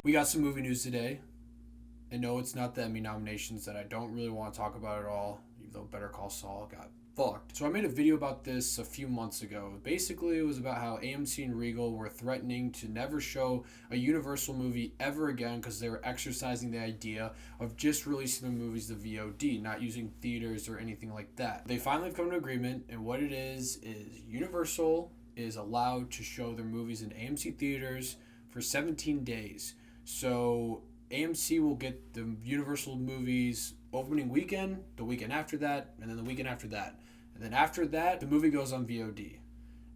We got some movie news today. And no, it's not the Emmy nominations that I don't really want to talk about at all, even though Better Call Saul got fucked. So I made a video about this a few months ago. Basically, it was about how AMC and Regal were threatening to never show a Universal movie ever again because they were exercising the idea of just releasing the movies to VOD, not using theaters or anything like that. They finally have come to an agreement, and what it is Universal is allowed to show their movies in AMC theaters for 17 days. So AMC will get the Universal movies opening weekend, the weekend after that, and then the weekend after that. And then after that, the movie goes on VOD.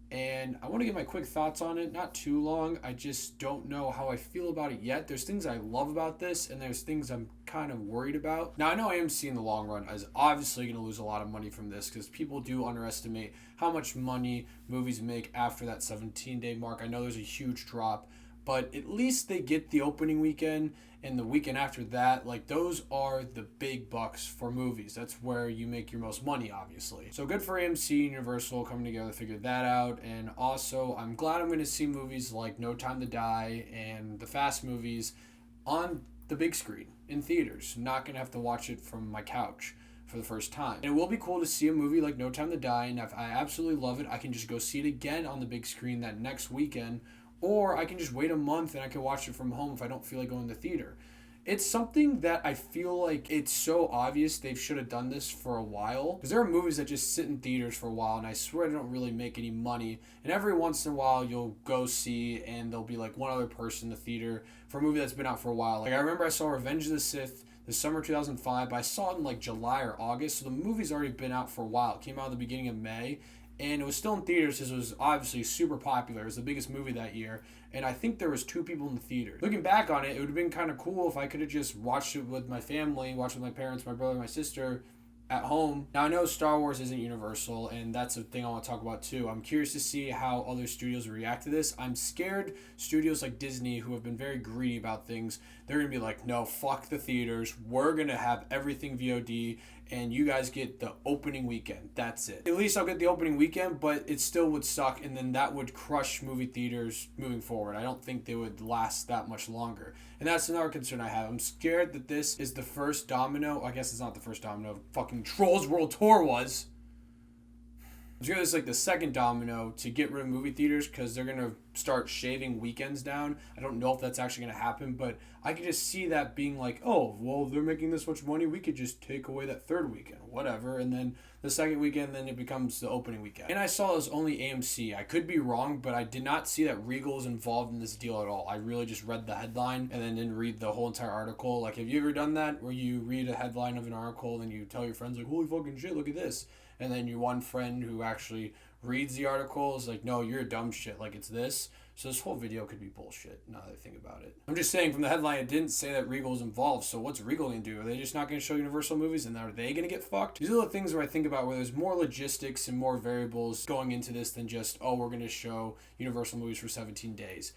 And I want to get my quick thoughts on it, not too long. I just don't know how I feel about it yet. There's things I love about this, and there's things I'm kind of worried about. Now, I know AMC in the long run is obviously going to lose a lot of money from this because people do underestimate how much money movies make after that 17-day mark. I know there's a huge drop, but at least they get the opening weekend and the weekend after that. Like, those are the big bucks for movies. That's where you make your most money, obviously. So good for AMC and Universal coming together to figure that out. And also, I'm glad I'm going to see movies like No Time to Die and the Fast movies on the big screen in theaters. Not going to have to watch it from my couch for the first time. And it will be cool to see a movie like No Time to Die, and if I absolutely love it, I can just go see it again on the big screen that next weekend. Or I can just wait a month and I can watch it from home if I don't feel like going to the theater. It's something that I feel like it's so obvious they should have done this for a while. Because there are movies that just sit in theaters for a while and I swear they don't really make any money. And every once in a while you'll go see and there'll be like one other person in the theater for a movie that's been out for a while. Like I remember I saw Revenge of the Sith the summer 2005, but I saw it in like July or August. So the movie's already been out for a while. It came out at the beginning of May. And it was still in theaters because it was obviously super popular. It was the biggest movie that year. And I think there was 2 people in the theater. Looking back on it, it would have been kind of cool if I could have just watched it with my family, watched it with my parents, my brother, my sister at home. Now, I know Star Wars isn't Universal, and that's a thing I want to talk about too. I'm curious to see how other studios react to this. I'm scared studios like Disney, who have been very greedy about things, they're going to be like, no, fuck the theaters. We're going to have everything VOD, and you guys get the opening weekend. That's it. At least I'll get the opening weekend, but it still would suck, and then that would crush movie theaters moving forward. I don't think they would last that much longer. And that's another concern I have. I'm scared that this is the first domino. I guess it's not the first domino. Fucking Trolls World Tour was. I'm sure this is like the second domino to get rid of movie theaters because they're going to start shaving weekends down. I don't know if that's actually going to happen, but I could just see that being like, oh, well, they're making this much money. We could just take away that third weekend, whatever. And then the second weekend, then it becomes the opening weekend. And I saw it was only AMC. I could be wrong, but I did not see that Regal was involved in this deal at all. I really just read the headline and then didn't read the whole entire article. Like, have you ever done that where you read a headline of an article and you tell your friends, like, holy fucking shit, look at this? And then your one friend who actually reads the article is like, no, you're dumb shit, like it's this. So this whole video could be bullshit, now that I think about it. I'm just saying, from the headline, it didn't say that Regal was involved, so what's Regal going to do? Are they just not going to show Universal movies, and are they going to get fucked? These are the things where I think about where there's more logistics and more variables going into this than just, oh, we're going to show Universal movies for 17 days.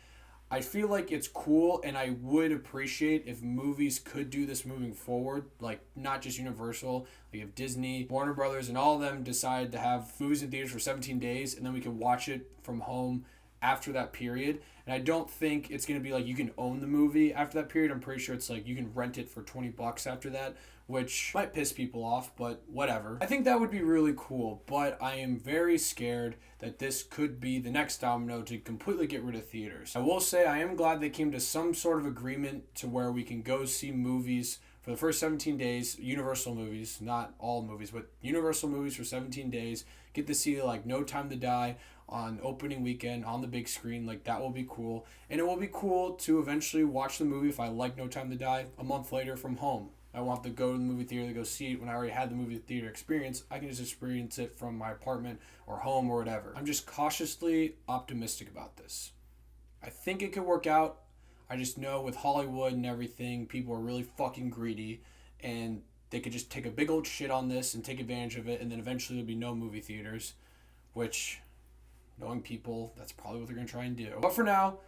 I feel like it's cool, and I would appreciate if movies could do this moving forward, like not just Universal, like if Disney, Warner Brothers, and all of them decided to have movies in theaters for 17 days, and then we could watch it from home after that period. And I don't think it's going to be like you can own the movie after that period. I'm pretty sure it's like you can rent it for $20 after that, which might piss people off, but whatever. I think that would be really cool, but I am very scared that this could be the next domino to completely get rid of theaters. I will say I am glad they came to some sort of agreement to where we can go see movies for the first 17 days, Universal movies, not all movies, but Universal movies for 17 days, get to see like No Time to Die on opening weekend on the big screen. Like, that will be cool. And it will be cool to eventually watch the movie, if I like No Time to Die, a month later from home. I won't have to go to the movie theater to go see it when I already had the movie theater experience. I can just experience it from my apartment or home or whatever. I'm just cautiously optimistic about this. I think it could work out. I just know with Hollywood and everything, people are really fucking greedy, and they could just take a big old shit on this and take advantage of it, and then eventually there'll be no movie theaters, which, knowing people, that's probably what they're going to try and do. But for now,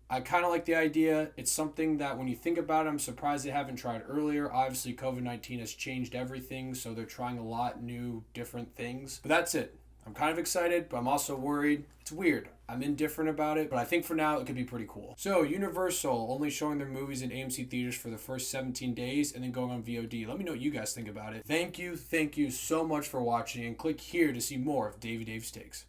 I kind of like the idea. It's something that when you think about it, I'm surprised they haven't tried earlier. Obviously, COVID-19 has changed everything, so they're trying a lot new, different things. But that's it. I'm kind of excited, but I'm also worried. It's weird. I'm indifferent about it, but I think for now it could be pretty cool. So, Universal only showing their movies in AMC theaters for the first 17 days and then going on VOD. Let me know what you guys think about it. Thank you so much for watching, and click here to see more of Davey Dave's Takes.